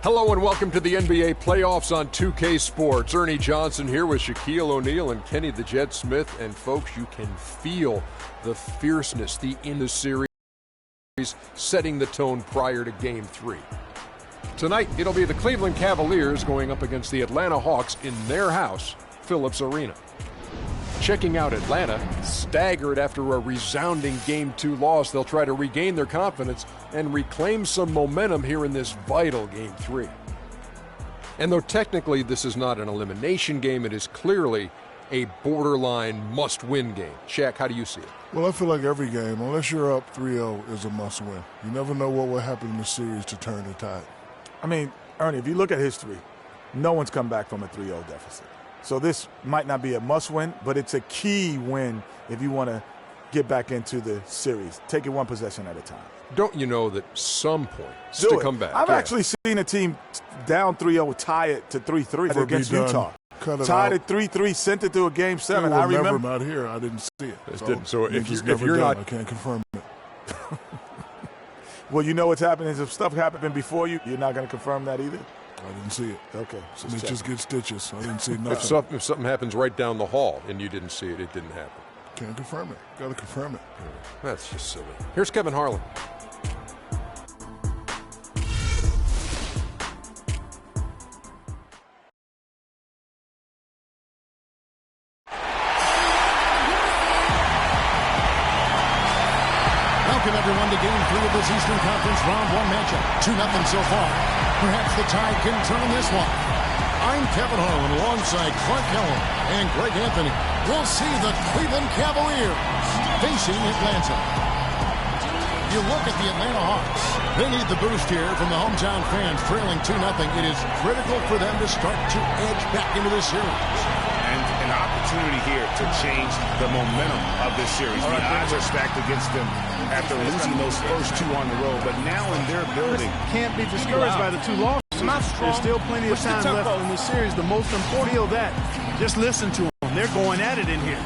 Hello and welcome to the NBA playoffs on 2K Sports. Ernie Johnson here with Shaquille O'Neal and Kenny the Jet Smith. And folks, you can feel the fierceness in the series setting the tone prior to Game 3. Tonight, it'll be the Cleveland Cavaliers going up against the Atlanta Hawks in their house, Phillips Arena. Checking out Atlanta, staggered after a resounding Game 2 loss, they'll try to regain their confidence and reclaim some momentum here in this vital Game 3. And though technically this is not an elimination game, it is clearly a borderline must-win game. Shaq, how do you see it? Well, I feel like every game, unless you're up 3-0, is a must-win. You never know what will happen in the series to turn the tide. I mean, Ernie, if you look at history, no one's come back from a 3-0 deficit. So this might not be a must-win, but it's a key win if you want to get back into the series. Take it one possession at a time. Don't you know that some point to come back? I've actually seen a team down 3-0 tie it to 3-3 against Utah. Tied at 3-3, sent it to a Game 7. I remember. Not here. I didn't see it. So if you're not, I can't confirm it. Well, you know what's happening is if stuff happened before you, you're not going to confirm that either. I didn't see it. Okay. Just get stitches. I didn't see nothing. If something happens right down the hall and you didn't see it, it didn't happen. Can't confirm it. Got to confirm it. That's just silly. Here's Kevin Harlan. Welcome everyone to Game 3 of this Eastern Conference Round 1 matchup. 2-0 so far. Perhaps the Tide can turn this one. I'm Kevin Harlan alongside Clark Kellum and Greg Anthony. We'll see the Cleveland Cavaliers facing Atlanta. You look at the Atlanta Hawks. They need the boost here from the hometown fans trailing 2-0. It is critical for them to start to edge back into this series. And an opportunity here to change the momentum of this series. The odds are stacked against them after losing those first two on the road, but now in their building. Can't be discouraged by the two losses. There's still plenty of time left in this series. The most important, feel that. Just listen to them. They're going at it in here.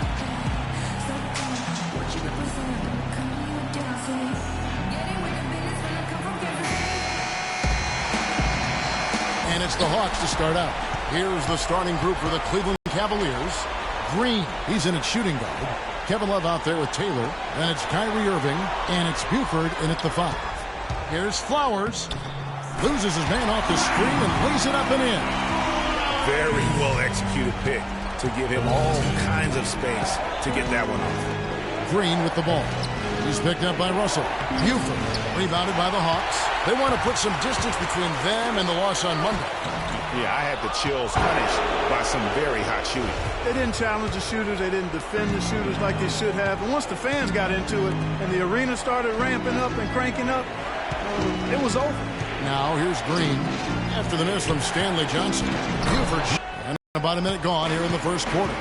And it's the Hawks to start out. Here's the starting group for the Cleveland Cavaliers. Green, he's in at shooting guard. Kevin Love out there with Taylor. Then it's Kyrie Irving. And it's Buford in at the 5. Here's Flowers. Loses his man off the screen and lays it up and in. Very well executed pick to give him all kinds of space to get that one off. Green with the ball. He's picked up by Russell. Buford rebounded by the Hawks. They want to put some distance between them and the loss on Monday. Yeah, I had the chills punished by some very hot shooting. They didn't challenge the shooters. They didn't defend the shooters like they should have. And once the fans got into it and the arena started ramping up and cranking up, it was over. Now here's Green after the miss from Stanley Johnson. Buford, and about a minute gone here in the first quarter.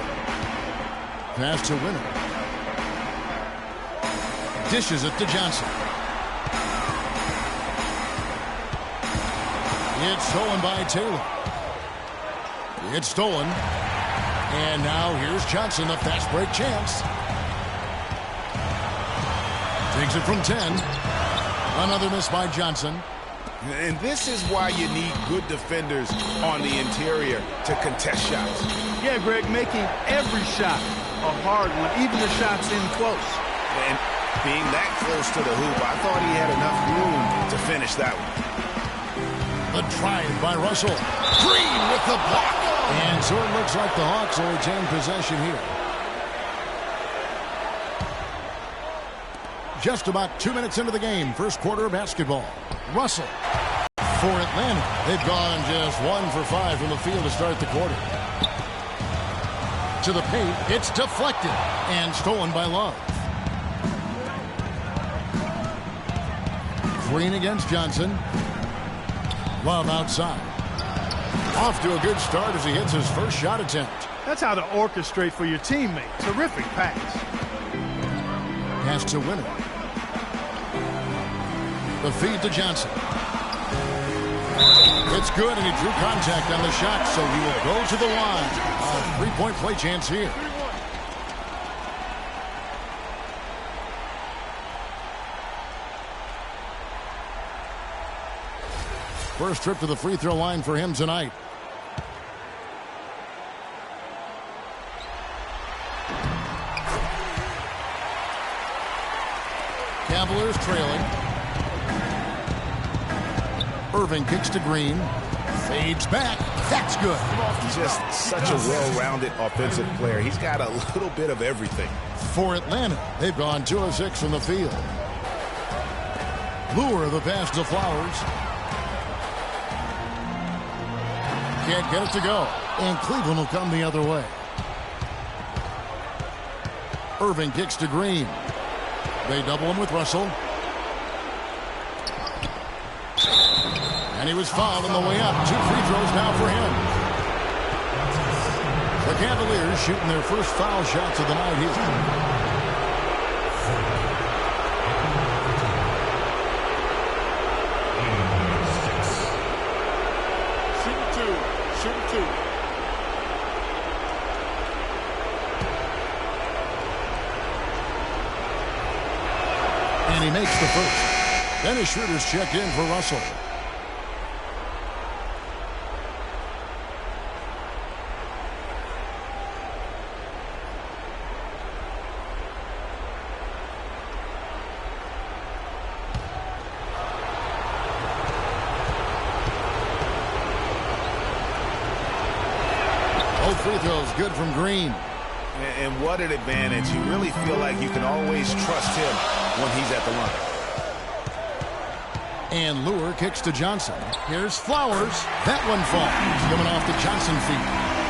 Pass to Winner. Dishes it to Johnson. It's stolen by Taylor. It's stolen. And now here's Johnson, a fast break chance. Takes it from 10. Another miss by Johnson. And this is why you need good defenders on the interior to contest shots. Yeah, Greg, making every shot a hard one, even the shots in close. And being that close to the hoop, I thought he had enough room to finish that one. The drive by Russell. Green with the block. And so it looks like the Hawks will retain possession here. Just about 2 minutes into the game, first quarter of basketball. Russell for Atlanta. They've gone just 1 for 5 from the field to start the quarter. To the paint, it's deflected and stolen by Love. Green against Johnson. Love outside. Off to a good start as he hits his first shot attempt. That's how to orchestrate for your teammate. Terrific pass. Pass to Winner. The feed to Johnson. It's good, and he drew contact on the shot, so he will go to the line. A three-point play chance here. First trip to the free throw line for him tonight. Cavaliers trailing. Irving kicks to Green. Fades back. That's good. Just such a well-rounded offensive player. He's got a little bit of everything. For Atlanta, they've gone 2 of 6 from the field. Lure the pass to Flowers. Can't get it to go. And Cleveland will come the other way. Irving kicks to Green. They double him with Russell. And he was fouled on the way up. 2 free throws now for him. The Cavaliers shooting their first foul shots of the night here. Shoot two. And he makes the first. Dennis Schroeder's checked in for Russell. Both free throws good from Green. And what an advantage. You really feel like you can always trust him when he's at the line. And Lure kicks to Johnson. Here's Flowers. That one falls. Coming off the Johnson feet.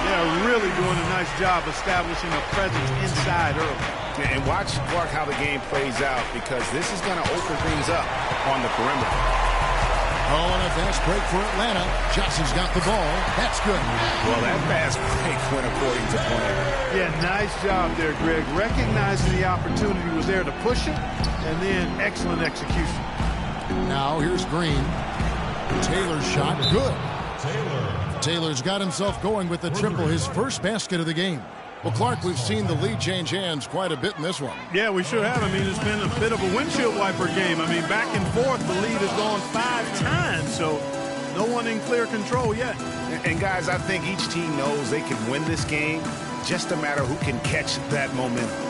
Yeah, really doing a nice job establishing a presence inside early. And watch how the game plays out, because this is going to open things up on the perimeter. Oh, and a fast break for Atlanta. Johnson's got the ball. That's good. Well, that fast break went according to plan. Yeah, nice job there, Greg. Recognizing the opportunity was there to push it, and then excellent execution. Now here's Green. Taylor's shot. Good. Taylor's got himself going with the triple, his first basket of the game. Well, Clark, we've seen the lead change hands quite a bit in this one. Yeah, we sure have. I mean, it's been a bit of a windshield wiper game. I mean, back and forth, the lead has gone 5 times, so no one in clear control yet. And guys, I think each team knows they can win this game. Just a matter who can catch that momentum.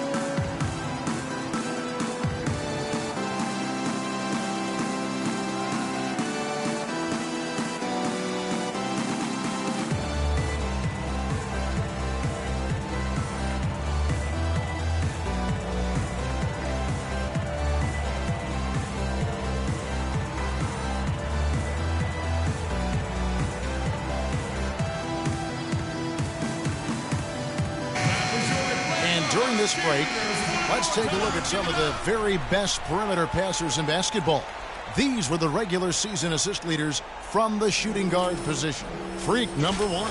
During this break, let's take a look at some of the very best perimeter passers in basketball. These were the regular season assist leaders from the shooting guard position. Freak number 1.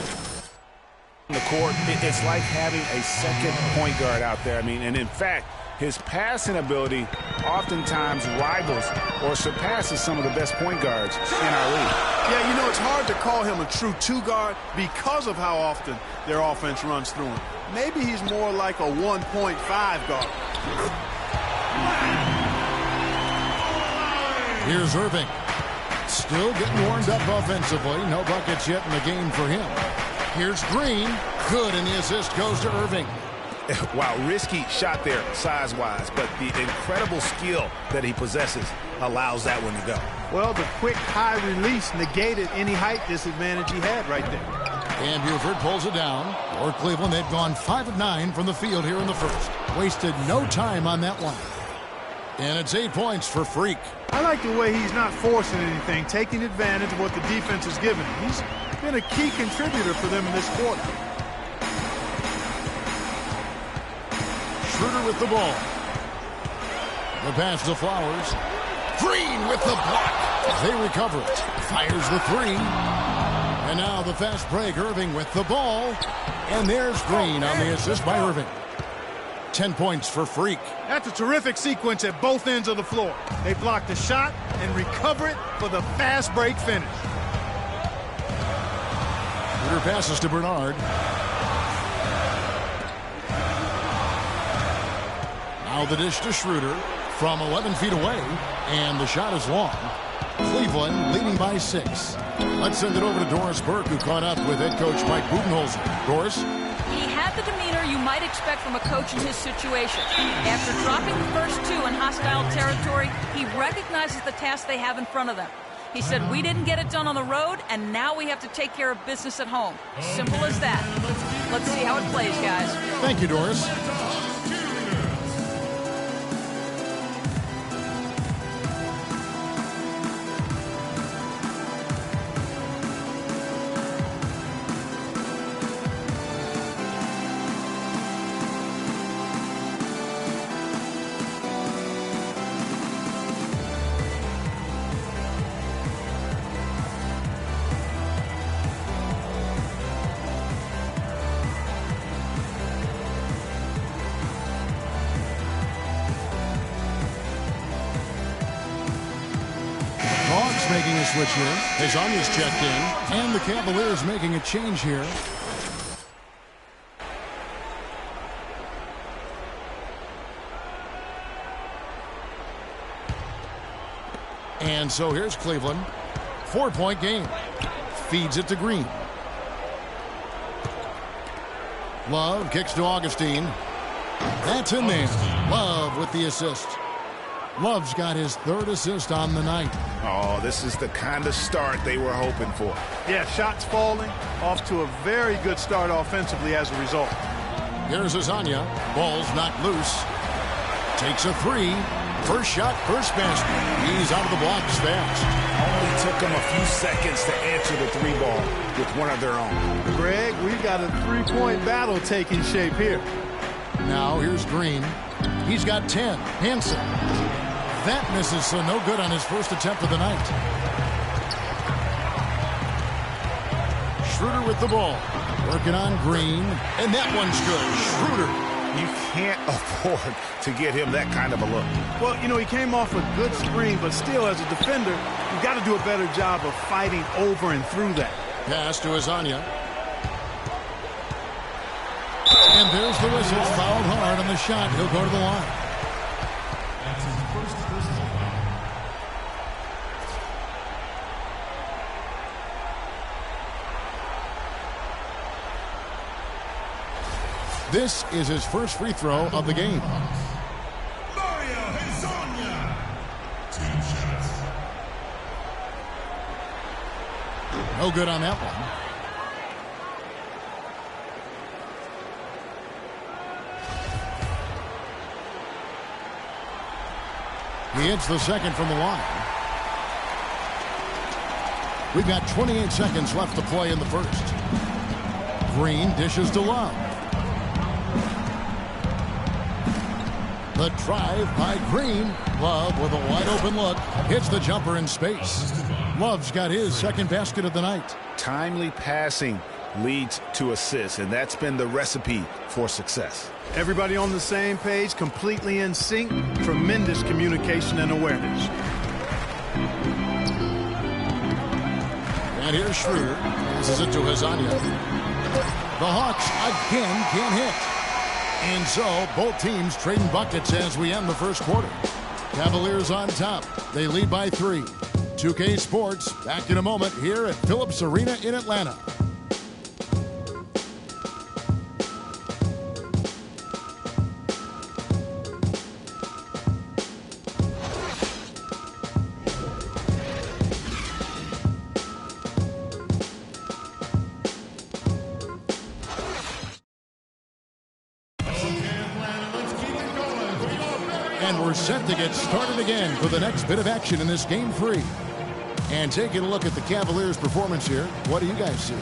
The court, it's like having a second point guard out there. I mean, and in fact, his passing ability oftentimes rivals or surpasses some of the best point guards in our league. Yeah, you know, it's hard to call him a true 2 guard because of how often their offense runs through him. Maybe he's more like a 1.5 guard. Here's Irving. Still getting warmed up offensively. No buckets yet in the game for him. Here's Green. Good, and the assist goes to Irving. Wow, risky shot there size-wise, but the incredible skill that he possesses allows that one to go. Well, the quick high release negated any height disadvantage he had right there. And Buford pulls it down. For Cleveland, they've gone 5 of 9 from the field here in the first. Wasted no time on that one. And it's 8 points for Freak. I like the way he's not forcing anything, taking advantage of what the defense has given him. He's been a key contributor for them in this quarter. Schroeder with the ball. The pass to Flowers. Green with the block. They recover it. Fires the 3. And now the fast break. Irving with the ball. And there's Green on the assist by Irving. 10 points for Freak. That's a terrific sequence at both ends of the floor. They block the shot and recover it for the fast break finish. Schroeder passes to Bernard. Now the dish to Schroeder from 11 feet away. And the shot is long. Cleveland leading by 6. Let's send it over to Doris Burke, who caught up with head coach Mike Budenholzer. Doris? He had the demeanor you might expect from a coach in his situation. After dropping the first 2 in hostile territory, he recognizes the task they have in front of them. He said, we didn't get it done on the road, and now we have to take care of business at home. Simple as that. Let's see how it plays, guys. Thank you, Doris. Making a switch here. Hazanya's checked in, and the Cavaliers making a change here. And so here's Cleveland. 4-point game. Feeds it to Green. Love kicks to Augustine. That's in there. Love with the assist. Love's got his 3rd assist on the night. Oh, this is the kind of start they were hoping for. Yeah, shots falling. Off to a very good start offensively as a result. Here's Hazanya. Ball's knocked loose. Takes a 3. First shot, first basket. He's out of the blocks fast. Only took them a few seconds to answer the 3-ball with one of their own. Greg, we got a 3-point battle taking shape here. Now here's Green. He's got 10. Hansen. That misses, so no good on his first attempt of the night. Schroeder with the ball. Working on Green. And that one's good. Schroeder. You can't afford to get him that kind of a look. Well, you know, he came off a good screen, but still, as a defender, you've got to do a better job of fighting over and through that. Pass to Hazanya. And there's the whistle. Fouled hard on the shot. He'll go to the line. This is his first free throw of the game. No good on that one. He hits the second from the line. We've got 28 seconds left to play in the first. Green dishes to Love. The drive by Green. Love with a wide open look. Hits the jumper in space. Love's got his second basket of the night. Timely passing leads to assists, and that's been the recipe for success. Everybody on the same page, completely in sync. Tremendous communication and awareness. And here's Schroeder. Passes it to Hazanya. The Hawks again can't hit. And so both teams trading buckets as we end the first quarter. Cavaliers on top. They lead by 3. 2K Sports back in a moment here at Phillips Arena in Atlanta. And we're set to get started again for the next bit of action in this game 3. And taking a look at the Cavaliers' performance here, what do you guys see?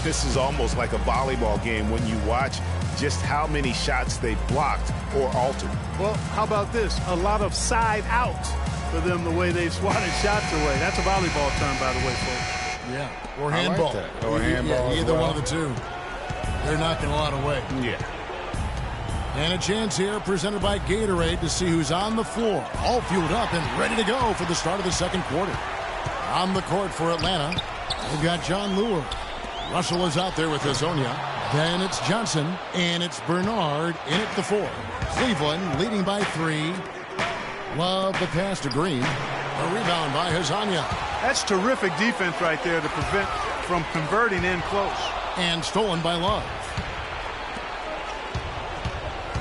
This is almost like a volleyball game when you watch just how many shots they blocked or altered. Well, how about this? A lot of side out for them, the way they swatted shots away. That's a volleyball term, by the way, folks. Yeah, or handball. Like or handball. Yeah, either one of the two. They're knocking a lot away. Yeah. And a chance here presented by Gatorade to see who's on the floor. All fueled up and ready to go for the start of the second quarter. On the court for Atlanta, we've got John Lure. Russell is out there with Hazanya. Then it's Johnson, and it's Bernard in at the 4. Cleveland leading by 3. Love the pass to Green. A rebound by Hazanya. That's terrific defense right there to prevent from converting in close. And stolen by Love.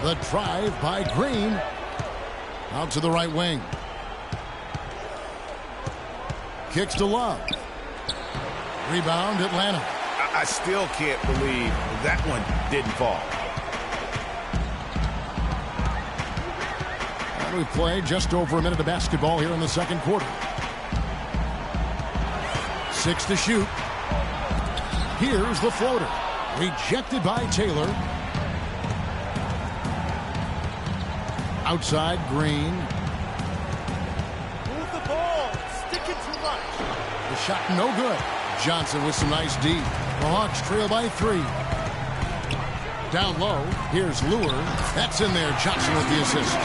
The drive by Green. Out to the right wing. Kicks to Love. Rebound Atlanta. I still can't believe that one didn't fall. And we play just over a minute of basketball here in the second quarter. 6 to shoot. Here's the floater. Rejected by Taylor. Outside Green. Move the ball. Stick it too much. The shot no good. Johnson with some nice D. The Hawks trail by 3. Down low. Here's Lure. That's in there. Johnson with the assist.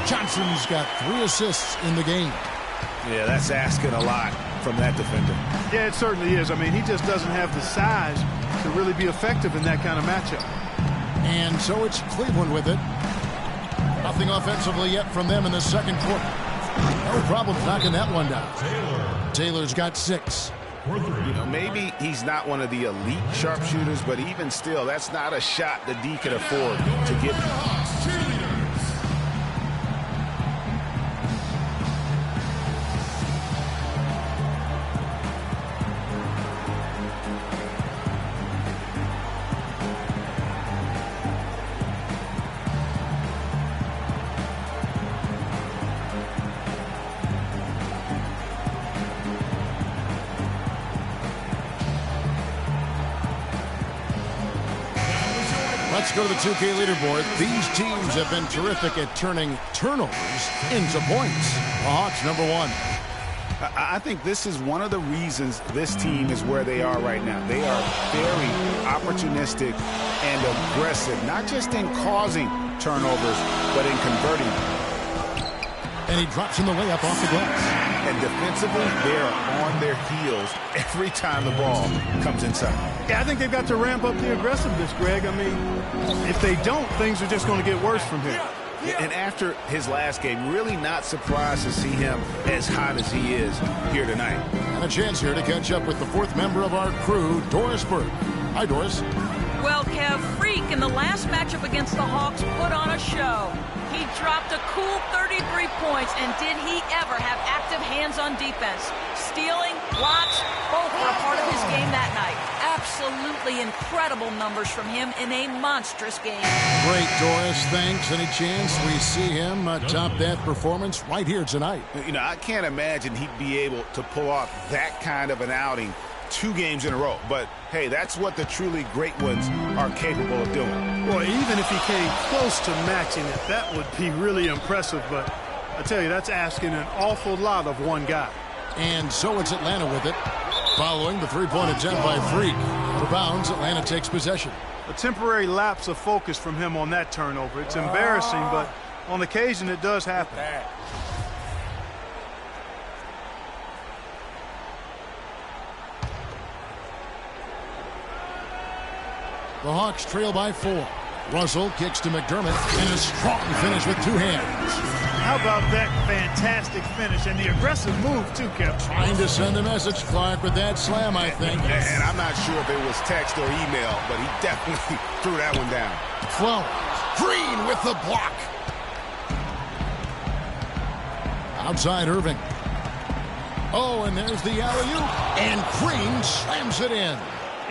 Johnson's got 3 assists in the game. Yeah, that's asking a lot from that defender. Yeah, it certainly is. I mean, he just doesn't have the size to really be effective in that kind of matchup. And so it's Cleveland with it. Nothing offensively yet from them in the second quarter. No problem knocking that one down. Taylor's got 6. You know, maybe he's not one of the elite sharpshooters, but even still, that's not a shot the D can afford to give him. Let's go to the 2K leaderboard. These teams have been terrific at turning turnovers into points. The Hawks, number 1. I think this is one of the reasons this team is where they are right now. They are very opportunistic and aggressive, not just in causing turnovers, but in converting them. And he drops in the layup off the glass. And defensively, they're on their heels every time the ball comes inside. Yeah, I think they've got to ramp up the aggressiveness, Greg. I mean, if they don't, things are just going to get worse from here. And after his last game, really not surprised to see him as hot as he is here tonight. And a chance here to catch up with the 4th member of our crew, Doris Burke. Hi, Doris. Well, Kev, Freak in the last matchup against the Hawks put on a show. He dropped a cool 33 points, and did he ever have active hands on defense? Stealing, blocks, both were a part of his game that night. Absolutely incredible numbers from him in a monstrous game. Great, Doris. Thanks. Any chance we see him top that performance right here tonight? You know, I can't imagine he'd be able to pull off that kind of an outing 2 games in a row. But, hey, that's what the truly great ones are capable of doing. Well, even if he came close to matching it, that would be really impressive. But I tell you, that's asking an awful lot of one guy. And so it's Atlanta with it. Following the 3-point attempt by Freak. Out of bounds, Atlanta takes possession. A temporary lapse of focus from him on that turnover. It's embarrassing, but on occasion it does happen. The Hawks trail by 4. Russell kicks to McDermott, and a strong finish with 2 hands. How about that fantastic finish and the aggressive move, too, Kevin? Trying to send a message, Clark, with that slam, I think. And I'm not sure if it was text or email, but he definitely threw that one down. Flowers. Green with the block. Outside Irving. Oh, and there's the alley-oop. And Green slams it in.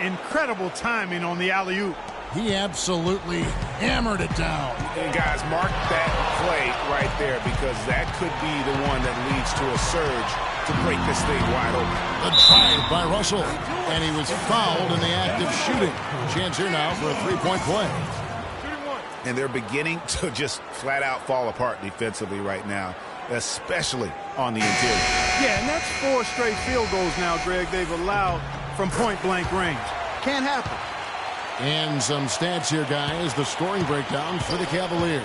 Incredible timing on the alley-oop. He absolutely hammered it down. And guys, mark that play right there, because that could be the one that leads to a surge to break this thing wide open. The drive by Russell, and he was fouled in the act of shooting. Chance here now for a 3-point play. And they're beginning to just flat out fall apart defensively right now, especially on the interior. Yeah, and that's 4 straight field goals now, Greg, they've allowed from point-blank range. Can't happen. And some stats here, guys. The scoring breakdown for the Cavaliers.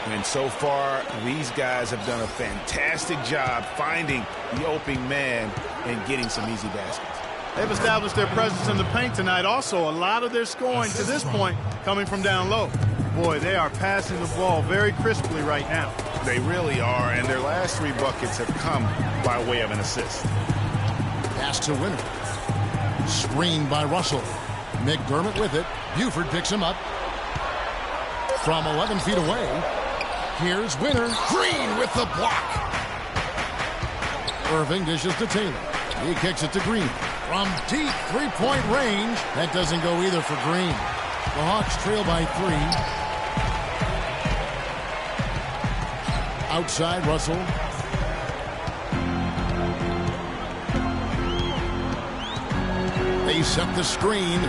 And so far, these guys have done a fantastic job finding the opening man and getting some easy baskets. They've established their presence in the paint tonight. Also, a lot of their scoring to this point coming from down low. Boy, they are passing the ball very crisply right now. They really are, and their last 3 buckets have come by way of an assist. Pass to Winner. Screened by Russell. McDermott with it. Buford picks him up. From 11 feet away, here's Winner. Green with the block. Irving dishes to Taylor. He kicks it to Green. From deep three-point range, that doesn't go either for Green. The Hawks trail by 3. Outside, Russell. They set the screen.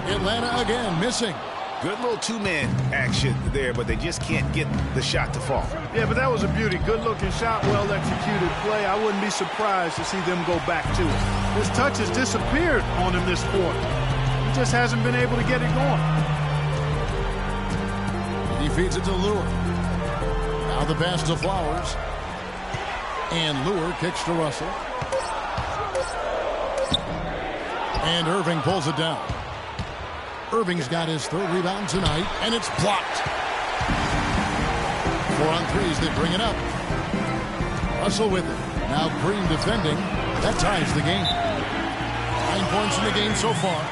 Atlanta again missing. Good little 2-man action there, but they just can't get the shot to fall. Yeah, but that was a beauty. Good-looking shot, well-executed play. I wouldn't be surprised to see them go back to it. His touch has disappeared on him this quarter. He just hasn't been able to get it going. He feeds it to Lure. Now the pass to Flowers. And Lure kicks to Russell. And Irving pulls it down. Irving's got his 3rd rebound tonight, and it's blocked. 4 on 3s, they bring it up. Russell with it. Now Green defending. That ties the game. 9 points in the game so far.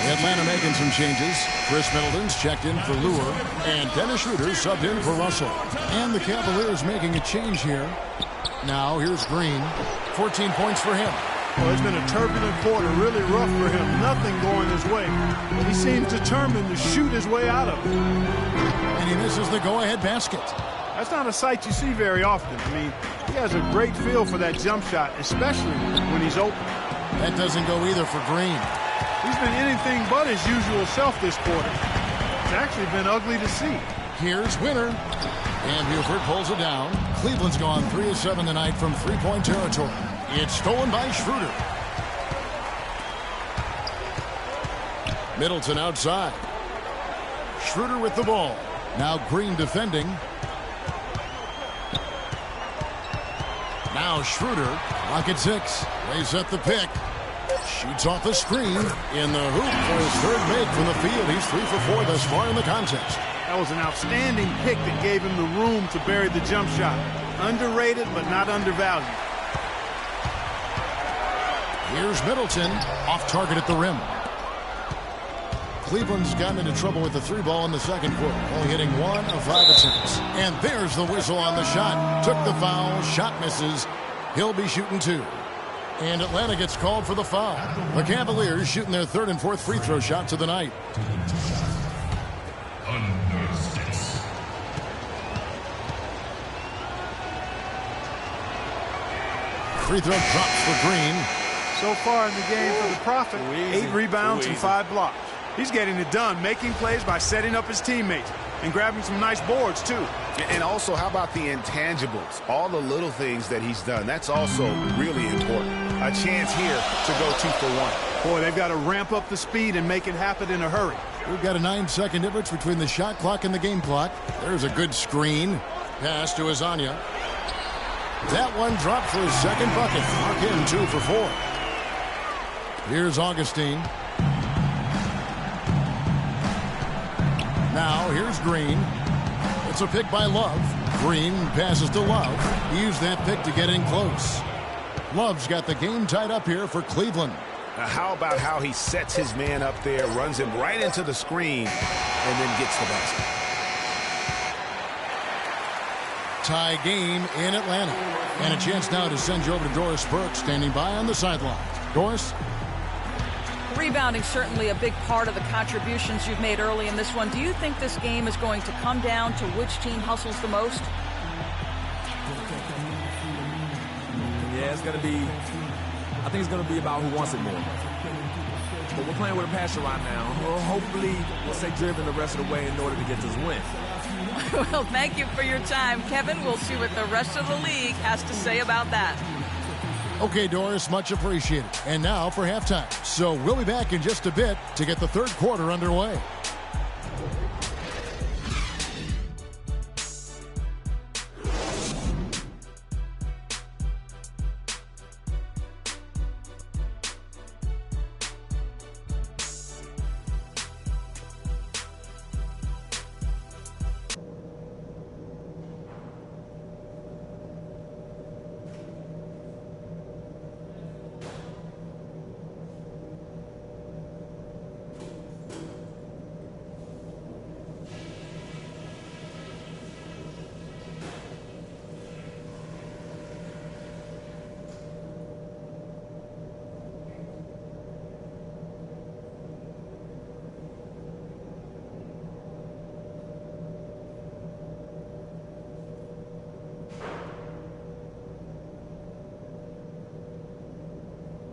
Atlanta making some changes. Chris Middleton's checked in for Lure, and Dennis Schroeder subbed in for Russell. And the Cavaliers making a change here. Now here's Green. 14 points for him. Well, it's been a turbulent quarter, really rough for him. Nothing going his way. But he seems determined to shoot his way out of it. And he misses the go-ahead basket. That's not a sight you see very often. I mean, he has a great feel for that jump shot, especially when he's open. That doesn't go either for Green. He's been anything but his usual self this quarter. It's actually been ugly to see. Here's Winner. And Buford pulls it down. Cleveland's gone 3 of 7 tonight from 3-point territory. It's stolen by Schroeder. Middleton outside. Schroeder with the ball. Now Green defending. Now Schroeder. Lock at 6. They set the pick. Shoots off the screen in the hoop for his 3rd make from the field. He's 3 for 4 thus far in the contest. That was an outstanding pick that gave him the room to bury the jump shot. Underrated, but not undervalued. Here's Middleton, off target at the rim. Cleveland's gotten into trouble with the 3 ball in the second quarter, only hitting 1 of 5 attempts. And there's the whistle on the shot. Took the foul, shot misses. He'll be shooting 2. And Atlanta gets called for the foul. The Cavaliers shooting their 3rd and 4th free throw shots of the night. Free throw drops for Green. So far in the game for the Phrophet, 8 rebounds and 5 blocks. He's getting it done, making plays by setting up his teammates and grabbing some nice boards, too. And also, how about the intangibles? All the little things that he's done. That's also really important. A chance here to go 2 for 1. Boy, they've got to ramp up the speed and make it happen in a hurry. We've got a 9-second difference between the shot clock and the game clock. There's a good screen. Pass to Azania. That one dropped for his 2nd bucket. Mark in 2 for 4. Here's Augustine. Now here's Green. It's a pick by Love. Green passes to Love. He used that pick to get in close. Love's got the game tied up here for Cleveland. Now, how about how he sets his man up there, runs him right into the screen, and then gets the basket. Tie game in Atlanta. And a chance now to send you over to Doris Burke, standing by on the sideline. Doris? Rebounding certainly a big part of the contributions you've made early in this one. Do you think this game is going to come down to which team hustles the most? Yeah, I think it's going to be about who wants it more. But we're playing with a passion right now. Well, hopefully we'll stay driven the rest of the way in order to get this win. Well, thank you for your time, Kevin. We'll see what the rest of the league has to say about that. Okay, Doris, much appreciated. And now for halftime. So we'll be back in just a bit to get the 3rd quarter underway.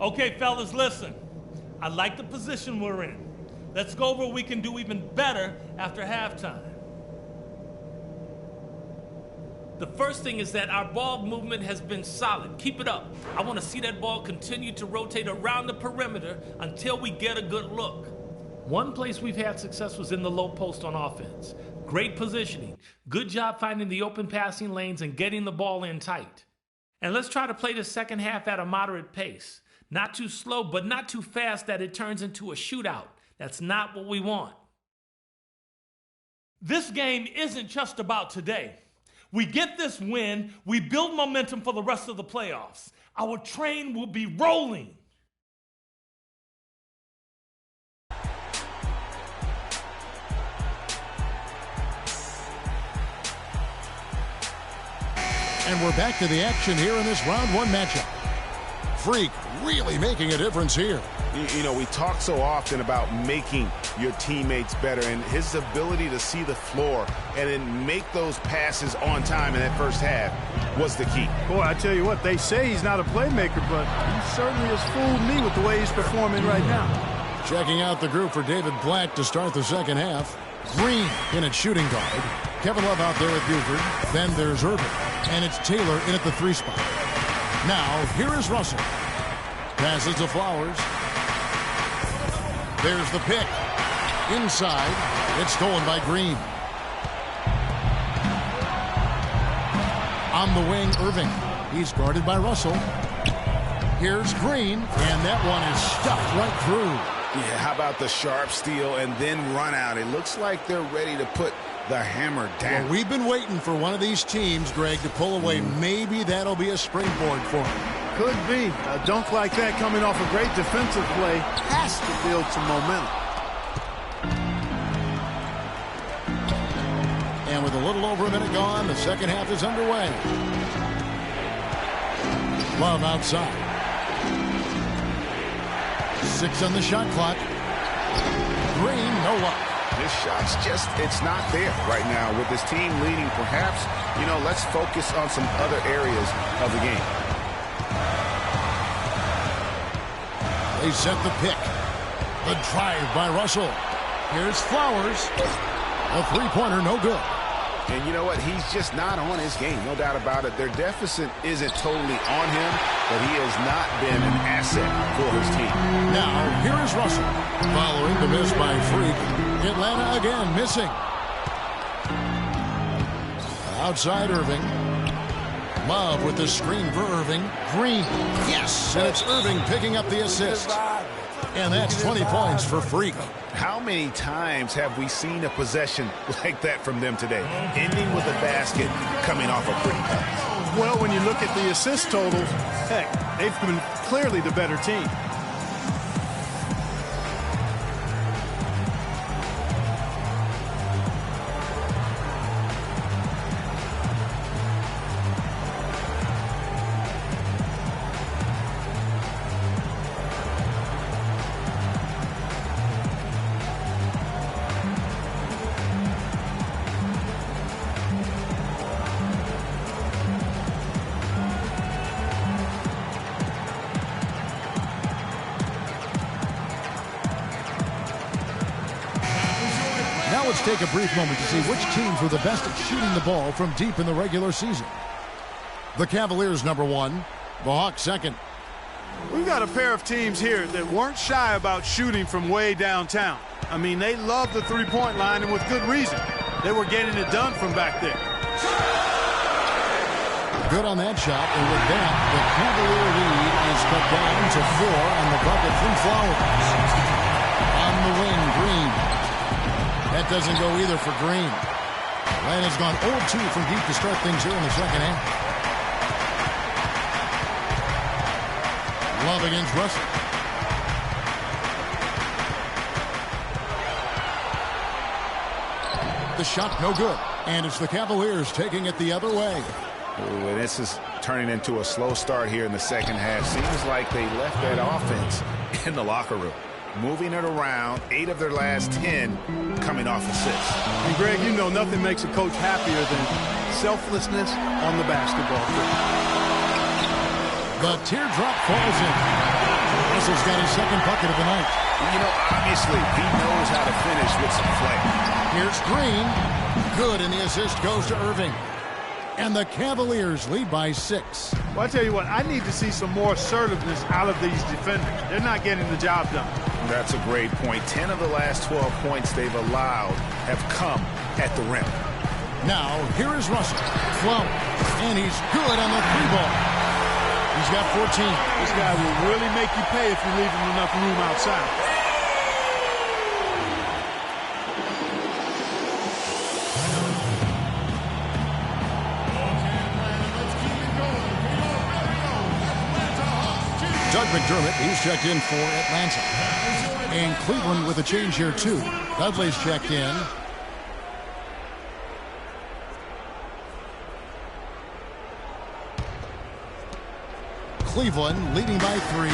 Okay, fellas, listen. I like the position we're in. Let's go over what we can do even better after halftime. The first thing is that our ball movement has been solid. Keep it up. I want to see that ball continue to rotate around the perimeter until we get a good look. One place we've had success was in the low post on offense. Great positioning. Good job finding the open passing lanes and getting the ball in tight. And let's try to play the second half at a moderate pace. Not too slow, but not too fast that it turns into a shootout. That's not what we want. This game isn't just about today. We get this win, we build momentum for the rest of the playoffs. Our train will be rolling. And we're back to the action here in this round one matchup. Freak really making a difference here. You know, we talk so often about making your teammates better, and his ability to see the floor and then make those passes on time in that first half was the key. Boy, I tell you what, they say he's not a playmaker, but he certainly has fooled me with the way he's performing right now. Checking out the group for David Black to start the second half. Green in at shooting guard. Kevin Love out there at Buford. Then there's Irving. And it's Taylor in at the 3 spot. Now, here is Russell. Passes to Flowers. There's the pick. Inside. It's stolen by Green. On the wing, Irving. He's guarded by Russell. Here's Green. And that one is stuffed right through. Yeah, how about the sharp steal and then run out? It looks like they're ready to put the hammer down. Well, we've been waiting for one of these teams, Greg, to pull away. Maybe that'll be a springboard for them. Could be. A dunk like that coming off a great defensive play has to build some momentum. And with a little over a minute gone, the second half is underway. Love outside. 6 on the shot clock. Green, no luck. This shot's just, it's not there right now. With this team leading, perhaps, you know, let's focus on some other areas of the game. They set the pick. The drive by Russell. Here's Flowers. A three-pointer, no good. And you know what? He's just not on his game, no doubt about it. Their deficit isn't totally on him, but he has not been an asset for his team. Now, here is Russell. Following the miss by Freak. Atlanta again missing. Outside Irving. Love with the screen for Irving. Green. Yes! And it's Irving picking up the assist. And that's 20 points for Freak. How many times have we seen a possession like that from them today? Ending with a basket, coming off a pretty pass. Well, when you look at the assist totals, heck, they've been clearly the better team. Now let's take a brief moment to see which teams were the best at shooting the ball from deep in the regular season. The Cavaliers number 1, the Hawks second. We've got a pair of teams here that weren't shy about shooting from way downtown. I mean, they love the three-point line, and with good reason. They were getting it done from back there. Good on that shot, and with that, the Cavalier lead is cut down to 4 on the bucket from Flowers. On the wing, Green. That doesn't go either for Green. Atlanta's gone 0-2 from deep to start things here in the second half. Love against Russell. The shot no good. And it's the Cavaliers taking it the other way. Ooh, and this is turning into a slow start here in the second half. Seems like they left that offense in the locker room. Moving it around, 8 of their last 10 coming off assists. And Greg, you know nothing makes a coach happier than selflessness on the basketball court. The teardrop falls in. Russell's got his second bucket of the night. You know, obviously, he knows how to finish with some flair. Here's Green. Good, and the assist goes to Irving. And the Cavaliers lead by 6. Well, I tell you what, I need to see some more assertiveness out of these defenders. They're not getting the job done. That's a great point. 10 of the last 12 points they've allowed have come at the rim. Now, here is Russell. Flowers. And he's good on the 3-ball. He's got 14. This guy will really make you pay if you leave him enough room outside. Doug McDermott, he's checked in for Atlanta. And Cleveland with a change here, too. Dudley's checked in. Cleveland leading by 3.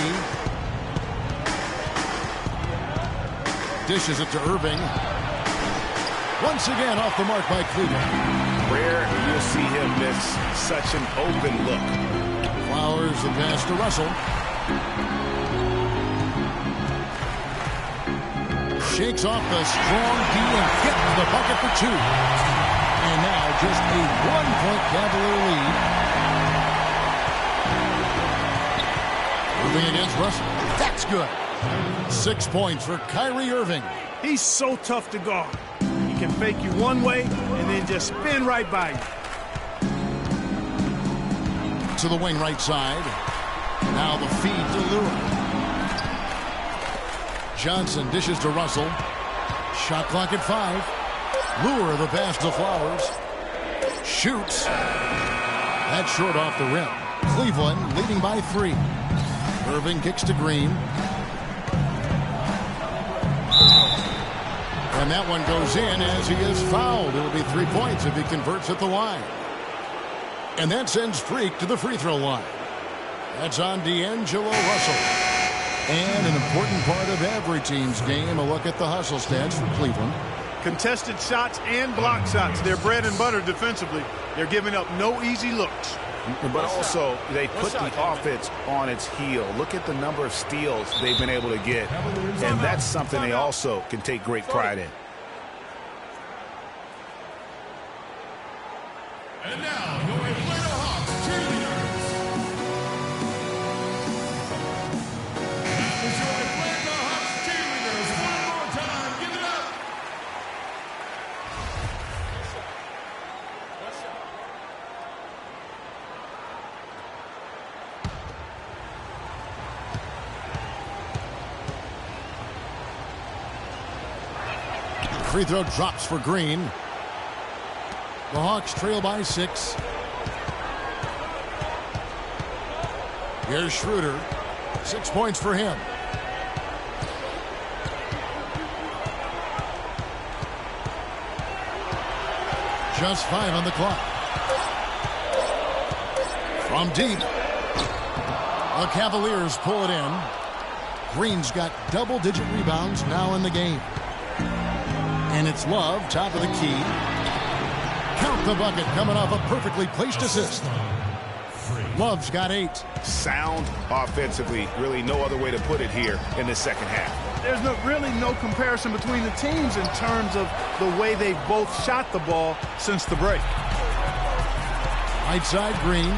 Dishes it to Irving. Once again off the mark by Cleveland. Rare you'll see him miss such an open look. Flowers the pass to Russell. Shakes off the strong D and gets the bucket for 2. And now just a 1-point Cavalier lead. Irving against Russell. That's good. 6 points for Kyrie Irving. He's so tough to guard. He can fake you one way and then just spin right by you. To the wing right side. Now the feed to Lure. Johnson dishes to Russell. Shot clock at 5. Lure the pass to Flowers. Shoots. That's short off the rim. Cleveland leading by 3. Irving kicks to Green. And that one goes in as he is fouled. It'll be 3 points if he converts at the line. And that sends Freak to the free throw line. That's on D'Angelo Russell. And an important part of every team's game, a look at the hustle stats for Cleveland. Contested shots and block shots. They're bread and butter defensively. They're giving up no easy looks. But also, they put the offense on its heel. Look at the number of steals they've been able to get. And that's something they also can take great pride in. And now, your Atlanta Hawks cheerleaders. That is your Atlanta Hawks cheerleaders. One more time. Give it up. Free throw drops for Green. The Hawks trail by 6. Here's Schroeder. 6 points for him. Just 5 on the clock. From deep. The Cavaliers pull it in. Green's got double-digit rebounds now in the game. And it's Love, top of the key. Count the bucket coming off a perfectly placed assist. Love's got 8. Sound offensively, really no other way to put it here in the second half. There's really no comparison between the teams in terms of the way they've both shot the ball since the break. Right side, Green.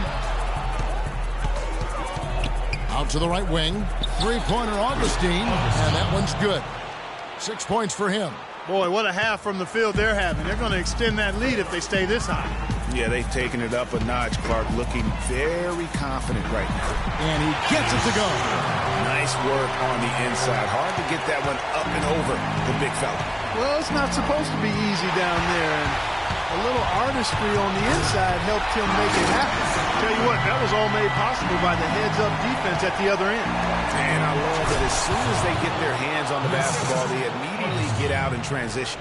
Out to the right wing. Three-pointer, Augustine. And that one's good. 6 points for him. Boy, what a half from the field they're having. They're going to extend that lead if they stay this high. Yeah, they've taken it up a notch, Clark, looking very confident right now. And he gets it to go. Nice work on the inside. Hard to get that one up and over the big fella. Well, it's not supposed to be easy down there, and a little artistry on the inside helped him make it happen. Tell you what, that was all made possible by the heads-up defense at the other end. And I love that as soon as they get their hands on the basketball, they immediately get out and transition.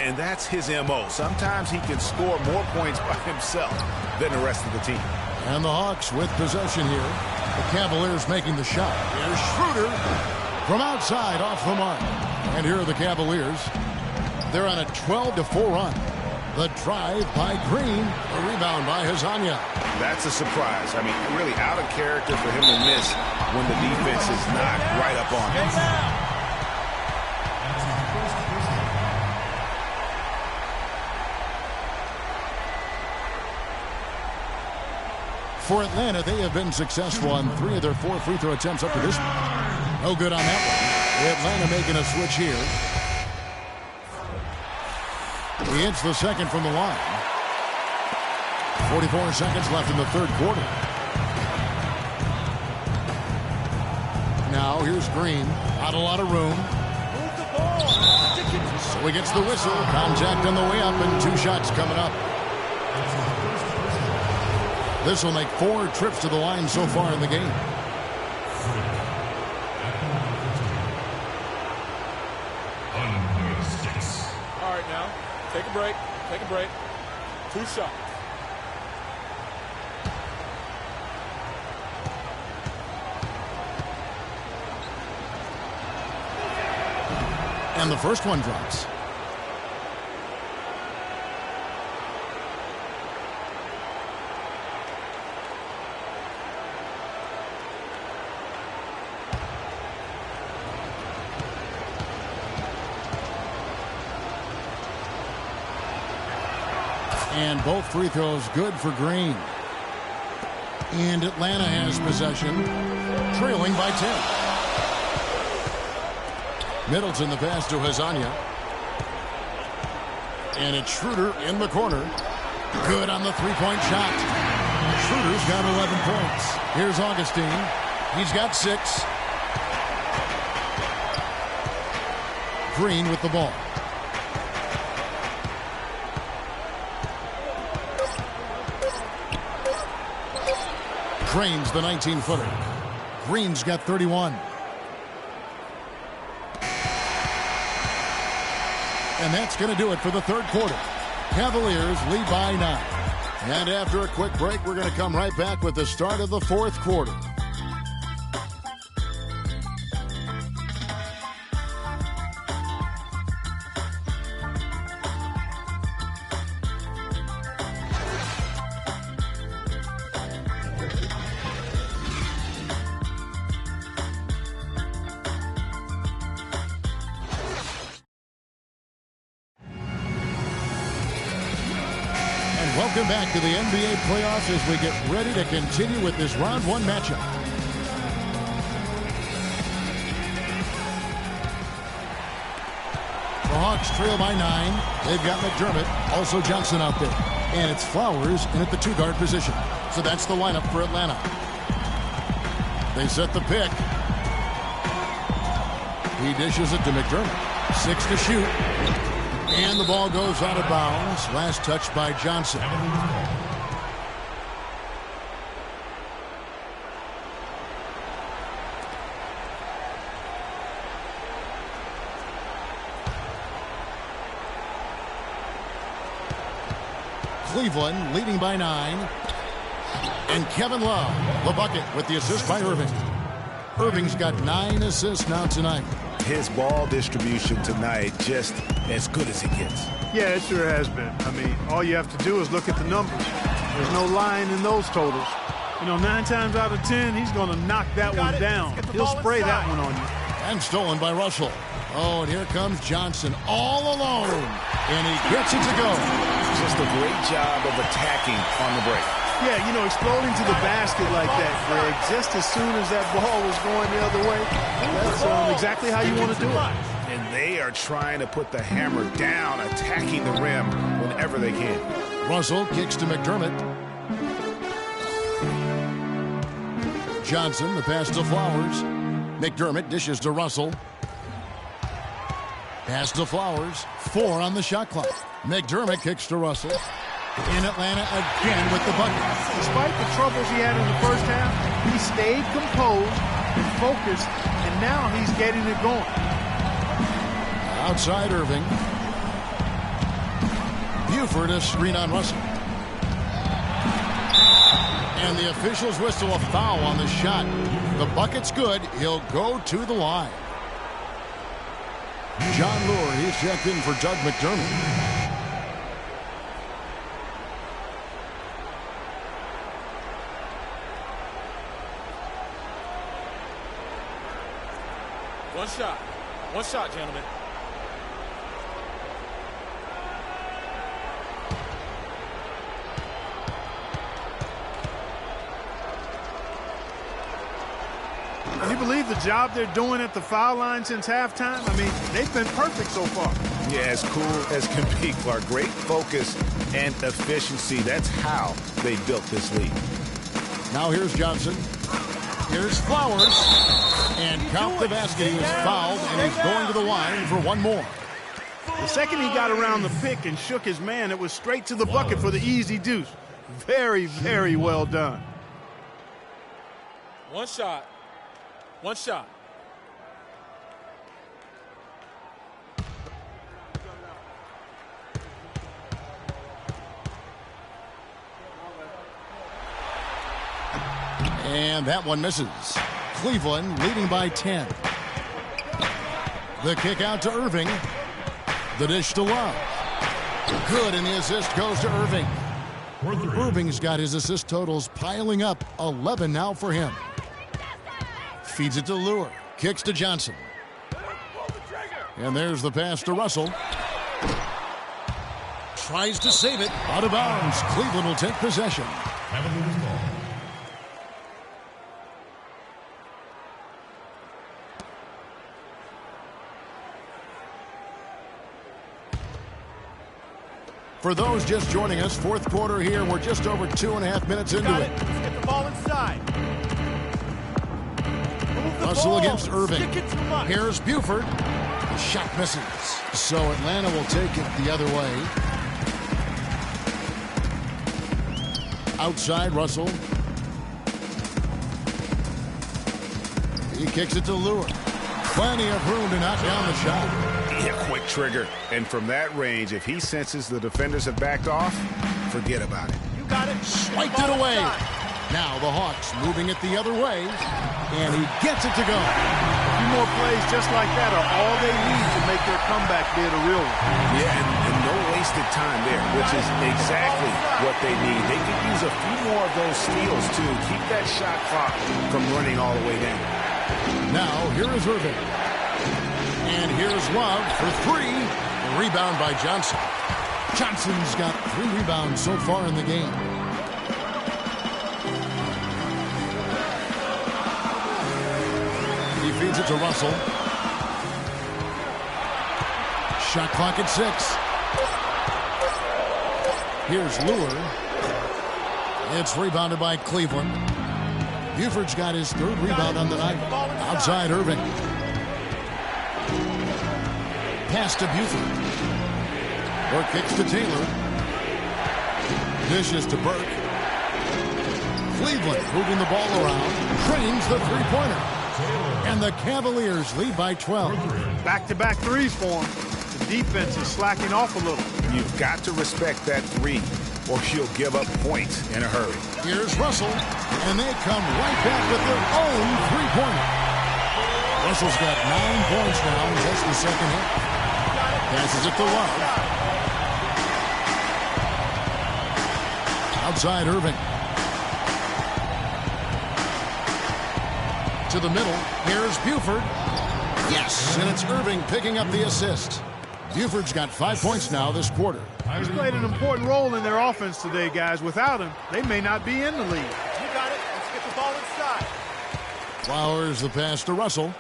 And that's his M.O. Sometimes he can score more points by himself than the rest of the team. And the Hawks with possession here. The Cavaliers making the shot. Here's Schroeder from outside off the mark. And here are the Cavaliers. They're on a 12-4 run. The drive by Green. The rebound by Hazanya. That's a surprise. I mean, really out of character for him to miss when the defense is not right up on him. For Atlanta, they have been successful on 3 of their 4 free throw attempts up to this point. No good on that one. Atlanta making a switch here. He hits the second from the line. 44 seconds left in the third quarter. Now here's Green. Not a lot of room. So he gets the whistle. Contact on the way up and 2 shots coming up. This will make 4 trips to the line so far in the game. All right, now, take a break. Take a break. 2 shots. And the first one drops. And both free throws good for Green. And Atlanta has possession, trailing by 10. Middleton the pass to Hazanya. And it's Schroeder in the corner. Good on the three-point shot. Schroeder's got 11 points. Here's Augustine. He's got 6. Green with the ball. Drains the 19-footer. Green's got 31. And that's going to do it for the third quarter. Cavaliers lead by 9. And after a quick break, we're going to come right back with the start of the fourth quarter. Welcome back to the NBA playoffs as we get ready to continue with this round 1 matchup. The Hawks trail by 9. They've got McDermott, also Johnson out there. And it's Flowers in at the 2-guard position. So that's the lineup for Atlanta. They set the pick. He dishes it to McDermott. 6 to shoot. And the ball goes out of bounds. Last touch by Johnson. Cleveland leading by 9. And Kevin Love, the bucket with the assist by Irving. Irving's got 9 assists now tonight. His ball distribution tonight just as good as it gets. Yeah, it sure has been. I mean, all you have to do is look at the numbers. There's no lying in those totals. You know, 9 times out of 10, he's going to knock that one down. He'll spray that one on you. And stolen by Russell. Oh, and here comes Johnson all alone. And he gets it to go. Just a great job of attacking on the break. Yeah, you know, exploding to the basket like that, Greg, just as soon as that ball was going the other way, that's exactly how you want to do it. And they are trying to put the hammer down, attacking the rim whenever they can. Russell kicks to McDermott. Johnson, the pass to Flowers. McDermott dishes to Russell. Pass to Flowers. 4 on the shot clock. McDermott kicks to Russell. In Atlanta again with the bucket. Despite the troubles he had in the first half, he stayed composed and focused, and now he's getting it going. Outside Irving. Buford a screen on Russell. And the officials whistle a foul on the shot. The bucket's good. He'll go to the line. John Lure, he's checked in for Doug McDermott. One shot. One shot, gentlemen. Can you believe the job they're doing at the foul line since halftime? I mean, they've been perfect so far. Yeah, as cool as can be, Clark. Great focus and efficiency. That's how they built this lead. Now here's Johnson. Here's Flowers. And count the basket. He was fouled, and he's going to the line for one more. The second he got around the pick and shook his man, it was straight to the bucket for the easy deuce. Very, very well done. One shot. One shot. And that one misses. Cleveland leading by 10. The kick out to Irving. The dish to Love. Good, and the assist goes to Irving. Irving's got his assist totals piling up. 11 now for him. Feeds it to Lure. Kicks to Johnson. And there's the pass to Russell. Tries to save it. Out of bounds. Cleveland will take possession. For those just joining us, fourth quarter here. We're just over 2.5 minutes into it. Let's get the ball inside. Russell against Irving. Here's Buford. The shot misses. So Atlanta will take it the other way. Outside Russell. He kicks it to Lure. Plenty of room to knock down the shot. Yeah, quick trigger. And from that range, if he senses the defenders have backed off, forget about it. You got it. Swiped it away. Now the Hawks moving it the other way. And he gets it to go. A few more plays just like that are all they need to make their comeback bid a real one. Yeah, and no wasted time there, which is exactly what they need. They could use a few more of those steals to keep that shot clock from running all the way down. Now here is Irving. And here's Love for three. Rebound by Johnson. Johnson's got 3 rebounds so far in the game. He feeds it to Russell. Shot clock at 6. Here's Lure. It's rebounded by Cleveland. Buford's got his 3rd rebound on the night. Outside Irving. Pass to Buford. Or kicks to Taylor. Dishes to Burke. Cleveland moving the ball around. Trains the three-pointer. And the Cavaliers lead by 12. Back-to-back threes for them. The defense is slacking off a little. You've got to respect that 3, or you'll give up points in a hurry. Here's Russell. And they come right back with their own three-pointer. Russell's got 9 points now in just the second half. Passes it to Love. Outside Irving. To the middle. Here's Buford. Yes, and it's Irving picking up the assist. Buford's got 5 points now this quarter. He's played an important role in their offense today, guys. Without him, they may not be in the lead. You got it. Let's get the ball inside. Flowers the pass to Russell.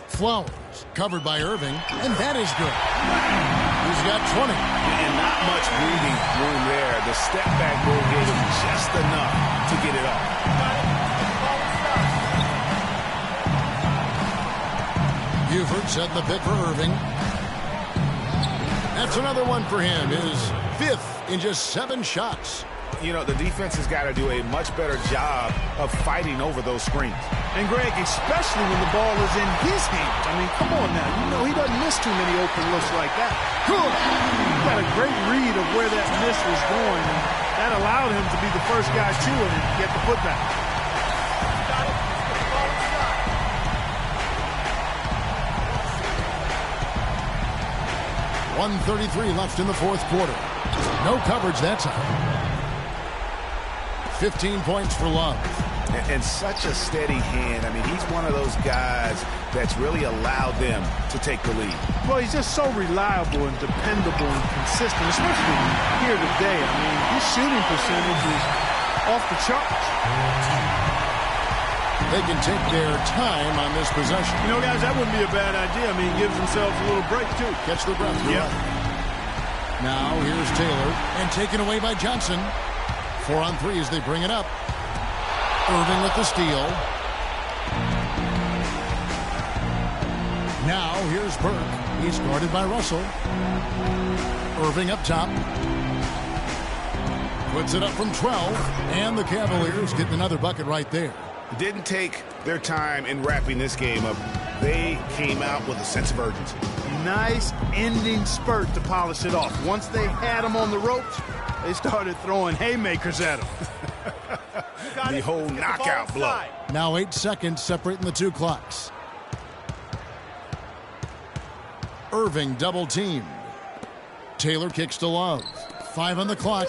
Flowers covered by Irving, and that is good. He's got 20. And not much breathing room there. The step back goal gave him just enough to get it off. Buford setting the pick for Irving. That's another one for him. His 5th in just 7 shots. You know, the defense has got to do a much better job of fighting over those screens. And, Greg, especially when the ball is in his hands. I mean, come on now. You know he doesn't miss too many open looks like that. Good. He got a great read of where that miss was going, and that allowed him to be the first guy to it and get the putback. Got it. Let's get the ball inside. 1:33 left in the fourth quarter. No coverage that time. 15 points for Love. And such a steady hand. I mean, he's one of those guys that's really allowed them to take the lead. Well, he's just so reliable and dependable and consistent, especially here today. I mean, his shooting percentage is off the charts. They can take their time on this possession. You know, guys, that wouldn't be a bad idea. I mean, gives themselves a little break, too. Catch their breath. Yeah. Now here's Taylor, and taken away by Johnson. 4 on 3 as they bring it up. Irving with the steal. Now here's Burke. He's guarded by Russell. Irving up top. Puts it up from 12. And the Cavaliers getting another bucket right there. Didn't take their time in wrapping this game up. They came out with a sense of urgency. Nice ending spurt to polish it off. Once they had him on the ropes, they started throwing haymakers at him. The whole knockout blow. Now 8 seconds separating the two clocks. Irving double teamed. Taylor kicks to Love. 5 on the clock.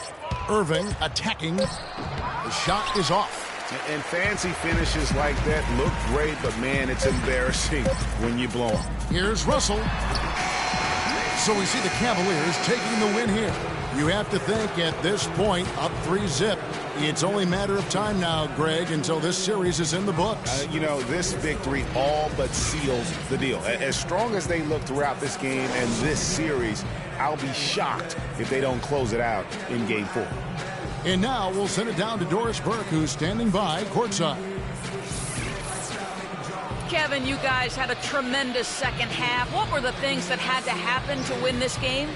Irving attacking. The shot is off. And fancy finishes like that look great, but man, it's embarrassing when you blow them. Here's Russell. So we see the Cavaliers taking the win here. You have to think at this point, up 3-zip. It's only a matter of time now, Greg, until this series is in the books. You know, this victory all but seals the deal. As strong as they look throughout this game and this series, I'll be shocked if they don't close it out in Game 4. And now we'll send it down to Doris Burke, who's standing by courtside. Kevin, you guys had a tremendous second half. What were the things that had to happen to win this game?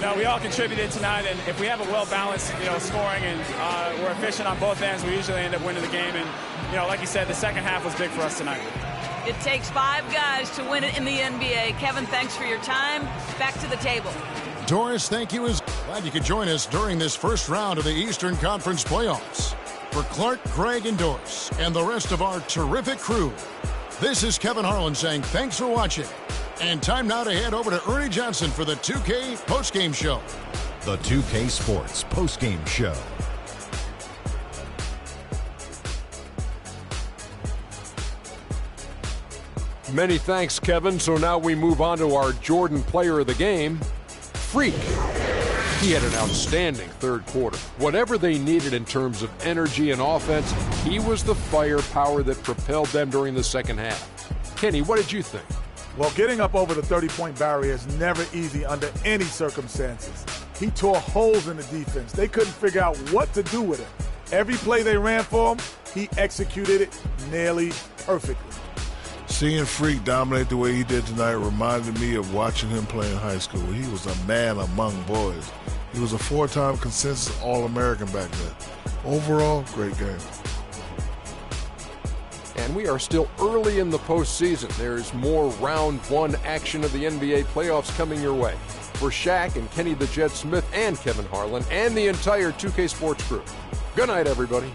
No, we all contributed tonight, and if we have a well-balanced, scoring and we're efficient on both ends, we usually end up winning the game. And, like you said, the second half was big for us tonight. It takes 5 guys to win it in the NBA. Kevin, thanks for your time. Back to the table. Doris, thank you. Glad you could join us during this first round of the Eastern Conference playoffs. For Clark, Greg, and Doris, and the rest of our terrific crew, this is Kevin Harlan saying thanks for watching. And time now to head over to Ernie Johnson for the 2K postgame show. The 2K Sports postgame show. Many thanks, Kevin. So now we move on to our Jordan player of the game, Freak. He had an outstanding third quarter. Whatever they needed in terms of energy and offense, he was the firepower that propelled them during the second half. Kenny, what did you think? Well, getting up over the 30-point barrier is never easy under any circumstances. He tore holes in the defense. They couldn't figure out what to do with him. Every play they ran for him, he executed it nearly perfectly. Seeing Freak dominate the way he did tonight reminded me of watching him play in high school. He was a man among boys. He was a 4-time consensus All-American back then. Overall, great game. And we are still early in the postseason. There's more round 1 action of the NBA playoffs coming your way. For Shaq and Kenny the Jet Smith and Kevin Harlan and the entire 2K Sports crew. Good night, everybody.